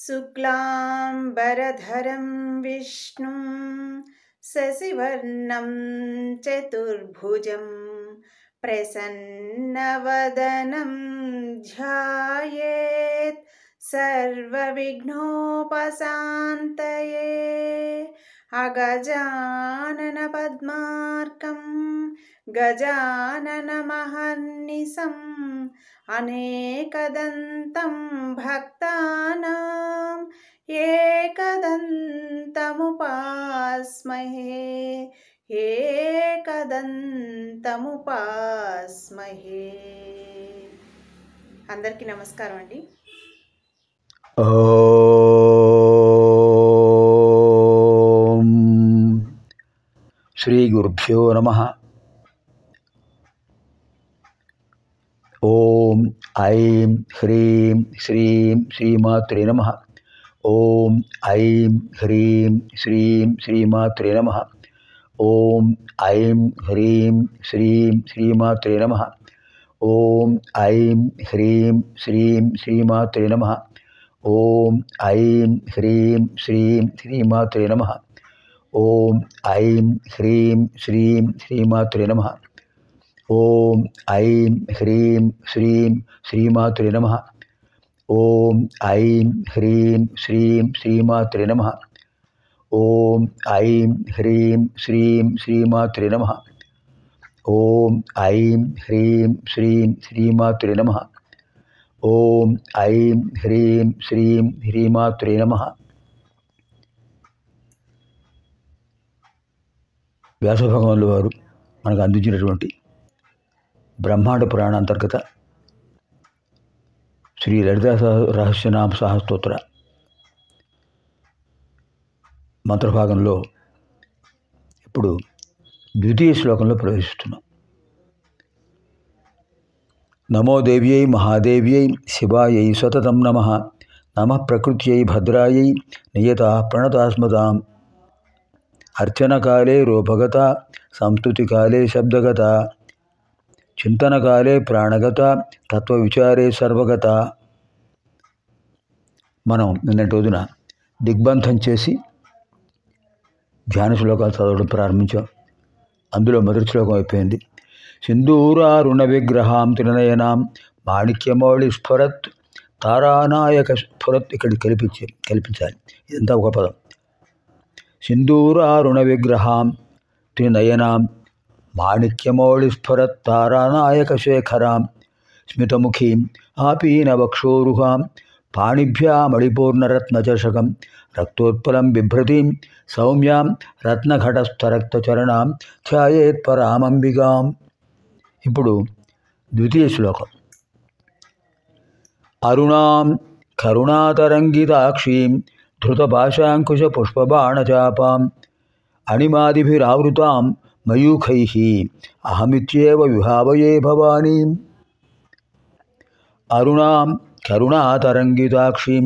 శుక్లాంబరధరం విష్ణుం శశివర్ణం చతుర్భుజం ప్రసన్నవదనం ధ్యాయేత్ సర్వవిఘ్నోపశాంతయే. అగజానన పద్మార్కం గజాననమహర్నిశం అనేకదంతం భక్తానాం ఏకదంతముపాస్మహే ఏకదంతముపాస్మహే. అందరికీ నమస్కారం అండి. ఓం శ్రీ గురుభ్యో నమః. ఓం ఐం హ్రీం శ్రీం శ్రీమాత్రే నమః. ఓం ఐం హ్రీం శ్రీం శ్రీమాత్రే నమః. ఓం ఐం హ్రీం శ్రీం శ్రీమాత్రే నమః. ఓం ఐం హ్రీం శ్రీం శ్రీమాత్రే నమః. ఓం ఐం హ్రీం శ్రీం శ్రీమాత్రే నమః. ఓం ఐం హ్రీం శ్రీం శ్రీమాత్రే నమః. ఓం ఐం హ్రీం శ్రీం శ్రీమాత్రే నమః. ఓం ఐం హ్రీం శ్రీం శ్రీమాత్రే నమః. ఓం ఐం హ్రీం శ్రీం శ్రీమాత్రే నమః. ఓం ఐం హ్రీం శ్రీం శ్రీమాత్రే నమః. ఓం ఐం హ్రీం శ్రీం శ్రీమాత్రే నమః. వ్యాసభగవానుల వారు మనకు అందించినటువంటి బ్రహ్మాండ పురాణ అంతర్గత శ్రీ లలితా రహస్యనామ సహస్తోత్ర మంత్రభాగంలో ఇప్పుడు ద్వితీయ శ్లోకంలో ప్రవేశిస్తున్నాం. నమో దేవ్యై మహాదేవ్యై శివాయై సతతం నమః. నమః ప్రకృత్యై భద్రాయై నియత ప్రణతాస్మతాం. అర్చనకాలే రూపగత సంస్తుతికాలే శబ్దగత చింతనకాలే ప్రాణగత తత్వవిచారే సర్వగత. మనం నిన్నటి రోజున దిగ్బంధం చేసి ధ్యాన శ్లోకాలు చదవడం ప్రారంభించాం. అందులో మొదటి శ్లోకం అయిపోయింది. సింధూరారుణ విగ్రహాం త్రినయనాం మాణిక్యమౌళి స్ఫురత్ తారానాయక స్ఫురత్. ఇక్కడ కల్పించాలి, ఇదంతా ఒక పదం. సింధూరారుణ విగ్రహాం త్రినయనాం మాణిక్యమౌళి స్ఫురత్ తారానాయక శేఖరాం స్మితముఖీం ఆపీనవక్షోరుహాం పాణిభ్యామళిపూర్ణరత్నచషకం రక్తోత్పలం బిభ్రతీం సౌమ్యాం రత్నఘటస్థరక్తచరణాం ధ్యాయేత్పరామంబికాం. ఇప్పుడు ద్వితీయ శ్లోకం. అరుణాం కరుణాతరంగితాక్షీం ధృతపాశాంకుశ పుష్పబాణచాపాం అణిమాదిభిరావృతాం మయూఖైః అహమిత్యేవ విభావయే భవానీం. అరుణాం కరుణాతరంగితాక్షీం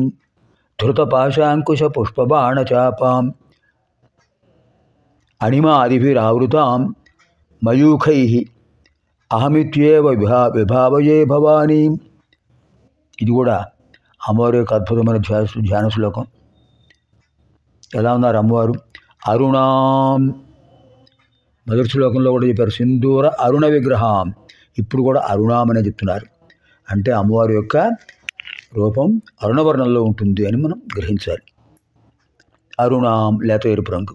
ధృతపాశాంకుశ పుష్పబాణచాపాం అణిమాదిభిరావృతాం మయూఖైః అహమిత్యేవ విభావయే భవానీం. ఇది కూడా అమ్మవారి యొక్క అద్భుతమైన ధ్యాన శ్లోకం. ఎలా ఉన్నారు అమ్మవారు? అరుణాం మొదటి శ్లోకంలో కూడా చెప్పారు సింధూర అరుణ విగ్రహం. ఇప్పుడు కూడా అరుణాం అనే చెప్తున్నారు. అంటే అమ్మవారి యొక్క రూపం అరుణవర్ణంలో ఉంటుంది అని మనం గ్రహించాలి. అరుణాం లేత ఎరుపు రంగు.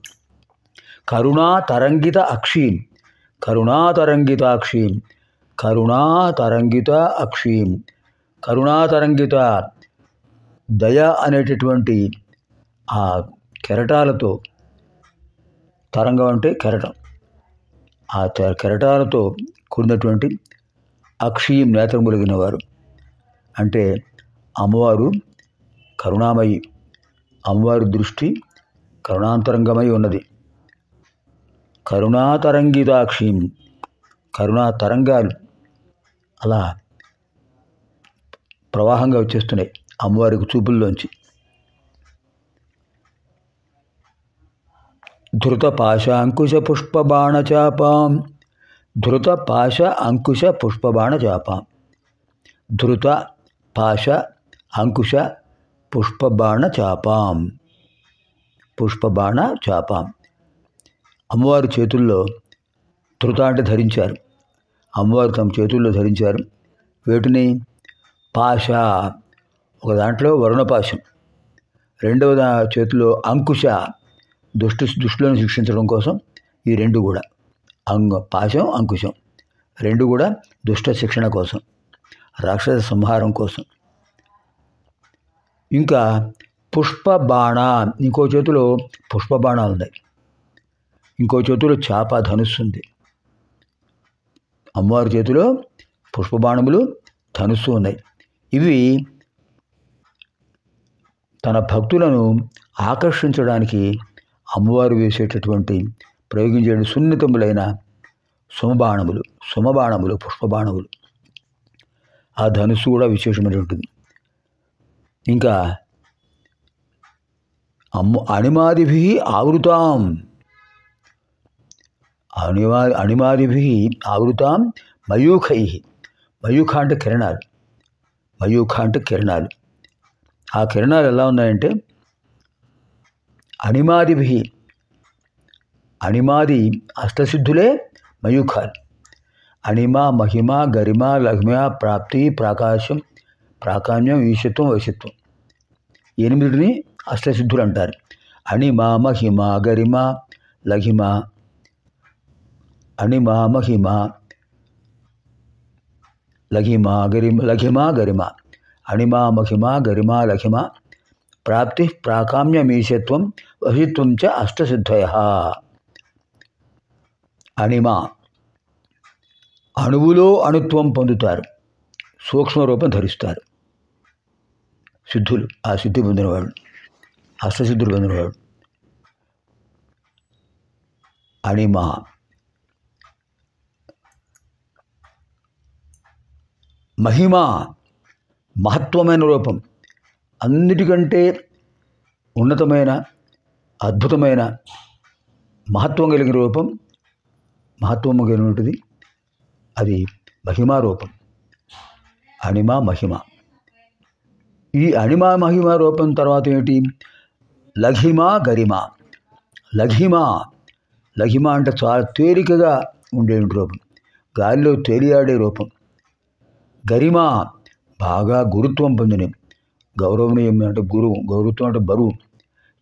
కరుణా తరంగిత అక్షీం కరుణాతరంగితాక్షీం కరుణాతరంగిత అక్షీం కరుణాతరంగిత దయ అనేటటువంటి ఆ కెరటాలతో, తరంగం అంటే కెరటం, ఆ కెరటాలతో కూడినటువంటి అక్షీం నేత్రం కలిగిన వారు. అంటే అమ్మవారు కరుణామయి. అమ్మవారి దృష్టి కరుణాంతరంగమై ఉన్నది. కరుణాతరంగితాక్షీం కరుణా తరంగాలు అలా ప్రవాహంగా వచ్చేస్తున్నాయి అమ్మవారికి చూపుల్లోంచి. ధృత పాశ అంకుశ పుష్పబాణచాపాం ధృత పాశ అంకుశ పుష్పబాణచాపాం ధృత పాశ అంకుశ పుష్పబాణ చాపాం. పుష్పబాణ చాపాం. అమ్మవారి చేతుల్లో ధృత అంటే ధరించారు. అమ్మవారు తమ చేతుల్లో ధరించారు. వేటిని? పాశ, ఒక దాంట్లో వరుణపాశం, రెండవ చేతిలో అంకుశ, దుష్టులను శిక్షించడం కోసం. ఈ రెండు కూడా పాశం అంకుశం రెండు కూడా దుష్ట శిక్షణ కోసం, రాక్షస సంహారం కోసం. ఇంకా పుష్పబాణ, ఇంకో చేతిలో పుష్పబాణాలు ఉన్నాయి, ఇంకో చేతిలో చాప ధనుస్సు ఉంది. అమ్మవారి చేతిలో పుష్పబాణములు ధనుస్సు ఉన్నాయి. ఇవి తన భక్తులను ఆకర్షించడానికి అమ్మవారు వేసేటటువంటి ప్రయోగించే సున్నితములైన సుమబాణములు పుష్పబాణములు. ఆ ధనుస్సు కూడా విశేషమైనటువంటిది. ఇంకా అణిమాదిభి ఆవృతాం, అణిమాదిభి ఆవృతాం మయూఖై. మయూఖ అంటే కిరణాలు, మయూఖ అంటే కిరణాలు. ఆ కిరణాలు ఎలా ఉన్నాయంటే అణిమాదిభి, అణిమాది అష్టసిద్ధులే మయూఖాలు. అణిమ, మహిమ, గరిమ, లఘిమ, ప్రాప్తి, ప్రాకాశం, ప్రాకామ్యం, ఈశత్వం, వశత్వం, 8 అష్టసిద్ధులు అంటారు. అణిమ, మహిమ, గరిమ, లఘిమ, అణిమ, మహిమ, లఘిమ, గరిమ, అణిమ, మహిమ, గరిమ, లఘిమ, ప్రాప్తి, ప్రాకామ్యం, ఈశత్వం, వశిత్వం చ అష్టసిద్ధయ. అణిమ, అణువులో అణుత్వం పొందుతారు, సూక్ష్మ రూపం ధరిస్తారు సిద్ధులు. ఆ సిద్ధి పొందినవాడు, అష్టసిద్ధులు పొందినవాడు. అణిమ, మహిమ, మహత్వమైన రూపం, అన్నిటికంటే ఉన్నతమైన అద్భుతమైన మహత్వం కలిగిన రూపం, మహత్వం కలిగినటువంటిది అది మహిమా రూపం. అణిమ, మహిమ. ఈ అణిమ, మహిమ రూపం తర్వాత ఏమిటి? లఘిమ, గరిమ. లఘిమ అంటే చాలా తేలికగా ఉండే రూపం, గాలిలో తేలియాడే రూపం. గరిమ బాగా గురుత్వం పొందిన, గౌరవనీయం అంటే గౌరవత్వం అంటే బరువు.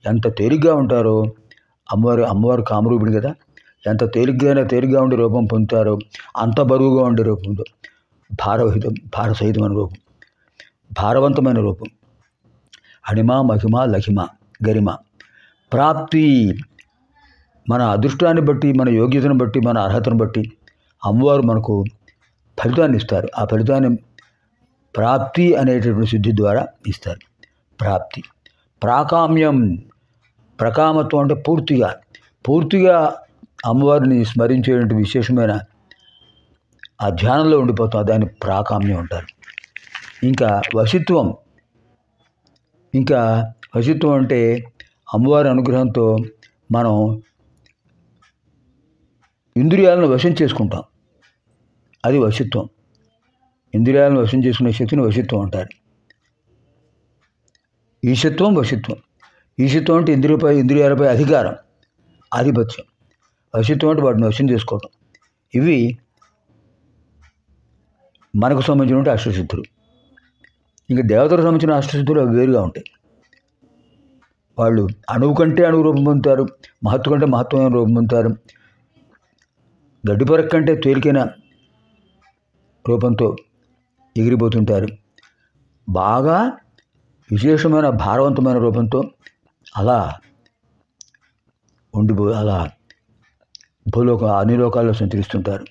ఎంత తేలిగ్గా ఉంటారో అమ్మవారు కామరూపిణి కదా, ఎంత తేలిగ్గా ఉండే రూపం పొందుతారో అంత బరువుగా ఉండే రూపంలో భారసహితమైన రూపం, భారవంతమైన రూపం. అణిమ, మహిమ, లఘిమ, గరిమ. ప్రాప్తి, మన అదృష్టాన్ని బట్టి, మన యోగ్యతను బట్టి, మన అర్హతను బట్టి అమ్మవారు మనకు ఫలితాన్ని ఇస్తారు. ఆ ఫలితాన్ని ప్రాప్తి అనేటటువంటి సిద్ధి ద్వారా ఇస్తారు. ప్రాప్తి. ప్రాకామ్యం, ప్రకామత్వం అంటే పూర్తిగా అమ్మవారిని స్మరించేటువంటి విశేషమైన ఆ ధ్యానంలో ఉండిపోతాం, దాన్ని ప్రాకామ్యం అంటారు. ఇంకా వశిత్వం అంటే అమ్మవారి అనుగ్రహంతో మనం ఇంద్రియాలను వశం చేసుకుంటాం, అది వశిత్వం. ఇంద్రియాలను వశం చేసుకునే శక్తిని వశిత్వం అంటారు. ఈశత్వం, వశిత్వం. ఈశత్వం అంటే ఇంద్రియాలపై అధికారం, ఆధిపత్యం. వశిత్వం అంటే వాటిని వశం చేసుకోవటం. ఇవి మనకు సంబంధించిన అష్టసిద్ధులు. ఇంకా దేవతలకు సంబంధించిన అష్టసిద్ధులు అవి వేరుగా ఉంటాయి. వాళ్ళు అణువు కంటే అణువు రూపం పొందుతారు, మహత్తు కంటే మహత్వమైన రూపం పొందుతారు, గడ్డిపరక కంటే తేలికైన రూపంతో ఎగిరిపోతుంటారు, బాగా విశేషమైన భారవంతమైన రూపంతో అలా అలా అన్ని లోకాల్లో సంచరిస్తుంటారు.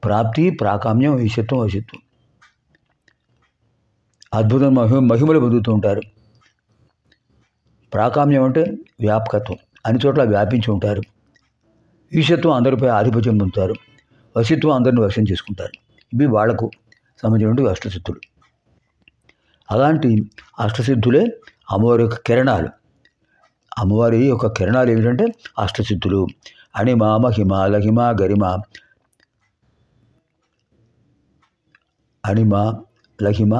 ప్రాప్తి, ప్రాకామ్యం, ఈశత్వం, వశిత్వం. అద్భుతం, మహిమలు పొందుతూ ఉంటారు. ప్రాకామ్యం అంటే వ్యాపకత్వం, అన్ని చోట్ల వ్యాపించి ఉంటారు. ఈశత్వం అందరిపై ఆధిపత్యం పొందుతారు. వశిత్వం అందరిని వశం చేసుకుంటారు. ఇవి వాళ్లకు సంబంధించినటువంటి అష్టసిద్ధులు. అలాంటి అష్టసిద్ధులే అమ్మవారి యొక్క కిరణాలు. అమ్మవారి యొక్క కిరణాలు ఏమిటంటే అష్టసిద్ధులు. అణిమ, మహిమ, లఘిమ, గరిమ. అణిమ, లఘిమ,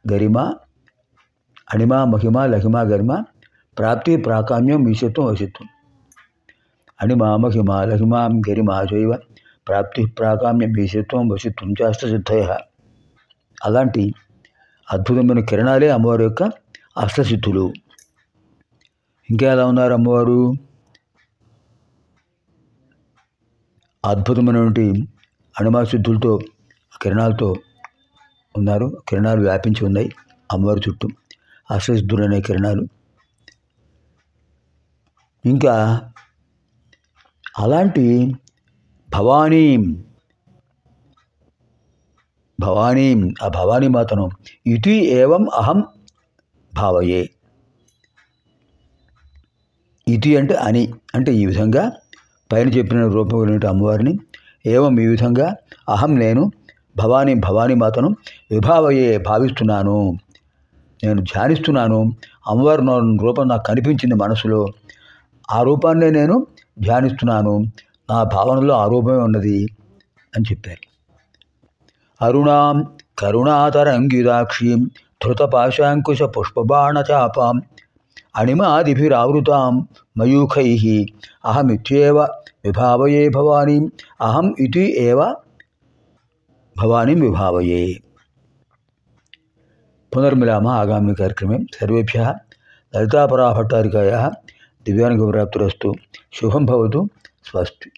గరిమ, అణిమ మహిమ లహిమ గరిమ ప్రాప్తి ప్రాకామ్యం ఈశత్వం వశిత్వం. అణిమ మహిమ లహిమ గరిమ చైవ ప్రాప్తి ప్రాకామ్యం ఈశత్వం వశిత్వం అష్టసిద్ధయ. అలాంటి అద్భుతమైన కిరణాలే అమ్మవారి యొక్క అష్టసిద్ధులు. ఇంకా ఎలా ఉన్నారు అమ్మవారు? అద్భుతమైనటువంటి అణుమాసిద్ధులతో కిరణాలతో ఉన్నారు. కిరణాలు వ్యాపించి ఉన్నాయి అమ్మవారి చుట్టూ, అష్టసిద్ధులు అనే కిరణాలు. ఇంకా అలాంటి భవానీ ఆ భవానీ మాతను ఇతి ఏవం అహం భావయే. ఇతి అంటే అని, అంటే ఈ విధంగా పైన చెప్పిన రూపం కలిగిన అమ్మవారిని, ఏవం ఈ విధంగా, అహం నేను, భవానీ మాతను విభావయే భావిస్తున్నాను, నేను ధ్యానిస్తున్నాను. అమ్మవారి రూపం నాకు కనిపించింది మనసులో, ఆ రూపాన్నే నేను ధ్యానిస్తున్నాను, నా భావనలో ఆ రూపమే ఉన్నది అని చెప్పారు. అరుణాం కరుణాతరంగిదాక్షీం ధృతపాశాంకుశ పుష్పబాణచాపాం అణిమాదిభిరావృతాం మయూఖై అహమిత్యేవ విభావయే భవానీం అహం ఇతి ఏవ భవానీం విభావయే. పునర్మిలామः ఆగామిని కార్యక్రమే. సర్వేభ్యः లలితాపరాభట్టారికాయాः దివ్యానుగ్రహప్రాప్తిరస్తు. శుభం భవతు. స్వస్తి.